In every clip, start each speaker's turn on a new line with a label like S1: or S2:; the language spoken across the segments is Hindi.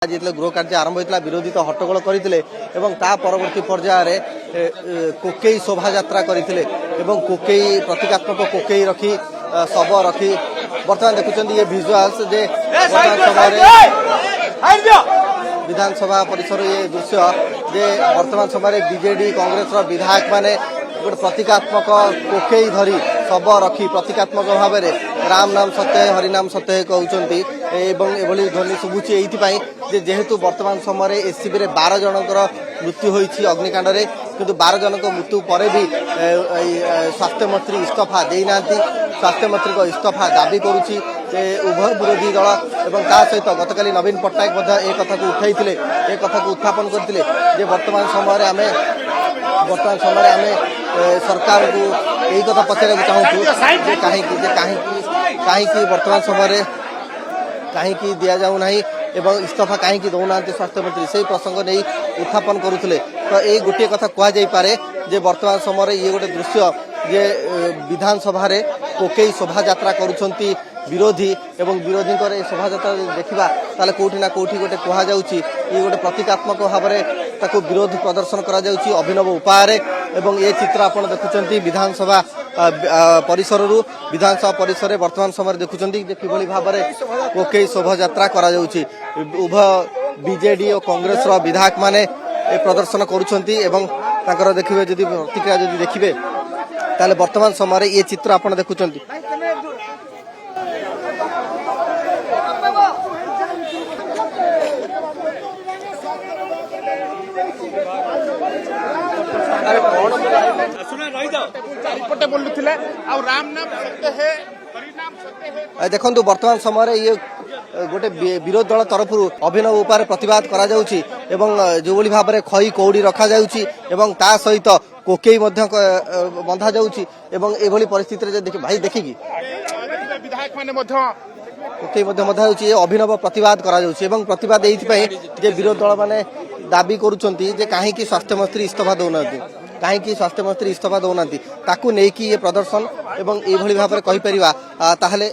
S1: आज गृह कार्य आरंभ होता विरोधी तो हट्टगोल करते परवर्ती पर्यायर कोकेई शोभा यात्रा करते कोकेई प्रतीकात्मक कोकेई रखी शब रखी बर्तमान देखुं ये भिजुआल्स जे विधानसभा परिसर ये दृश्य जे वर्तमान समय बीजेडी कांग्रेस विधायक माने गोटे प्रतीकात्मक कोकेई धरी शब रखी प्रतीकात्मक भाव में राम नाम सत्य हरिनाम सत्य कहते एभली ध्वनि शुभुची ये जेहेतु वर्तमान समय एससीबी रे 12 जनकर मृत्यु होईछि अग्निकांड रे किंतु 12 जनक मृत्यु पर भी स्वास्थ्य मंत्री इस्तीफा देना स्वास्थ्य मंत्री को इस्तीफा दाबी करुच्ची उभय विरोधी दल एवं ता सहित गतकाली नवीन पट्टनायक एक कथा को उठाई एक कथा को उत्थापन करते वर्तमान समय आम सरकार को यही कथा पचार चाहूँ कहीं वर्तमान समय कहीं दि जाऊना एवं इस्तीफा कहीं दौना स्वास्थ्य मंत्री से प्रसंग नहीं उत्थापन करुले तो ये गोटे कथा कहुपे जे वर्तमान समय ये गोटे दृश्य जे विधानसभा रे कोकेई शोभा यात्रा करुछंती विरोधी एवं विरोधी शोभा यात्रा देखा ताले कोठी ना कोठी गोटे कहुच्छी ये गोटे प्रतीकात्मक भाव में ताको विरोध प्रदर्शन करा जाउची अभिनव उपाय एवं ये चित्र आपण देखुछंती विधानसभा परिसर विधानसभा परिसर वर्तमान समय देखुछंती जे किभली भाव में कोकेई शोभा यात्रा करा जाउची उभय बीजेडी और कांग्रेस विधायक माने ए प्रदर्शन करुछंती एवं ताकर देखिबे जदि प्रतिक्रिया जदि देखिबे ताले वर्तमान समय ये चित्र आपण देखुछंती देखो वर्तमान समय ये गोटे विरोध दल तरफ अभिनव उपाय प्रतिवाद करा जाउची एवं जो भाव में खई कौड़ी रखा जाउची एवं ता सहित कोकेई बंधा जाउची एवं एभली परिस्थिति रे देखि भाई देखिकी
S2: विधायक माने
S1: कोकेई बंधा जाउची अभिनव प्रतिवाद करा जाउची एवं प्रतिवाद एइथि जे विरोध दल माने दाबी करूछंती जे काहे कि स्वास्थ्य मंत्री इस्तीफा दउनांती कहीं स्वास्थ्य मंत्री इस्तीफा दौना ताकू नहीं कि ये प्रदर्शन एवं ये भाव में कहीपर ताहले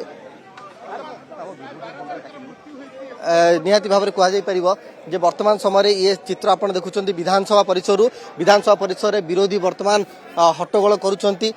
S1: निहाती भाव में कहुपर जे वर्तमान समय ये चित्र आप देखुं विधानसभा परिसर विधानसभा परिसर विरोधी वर्तमान हट्टगोल करुछंती।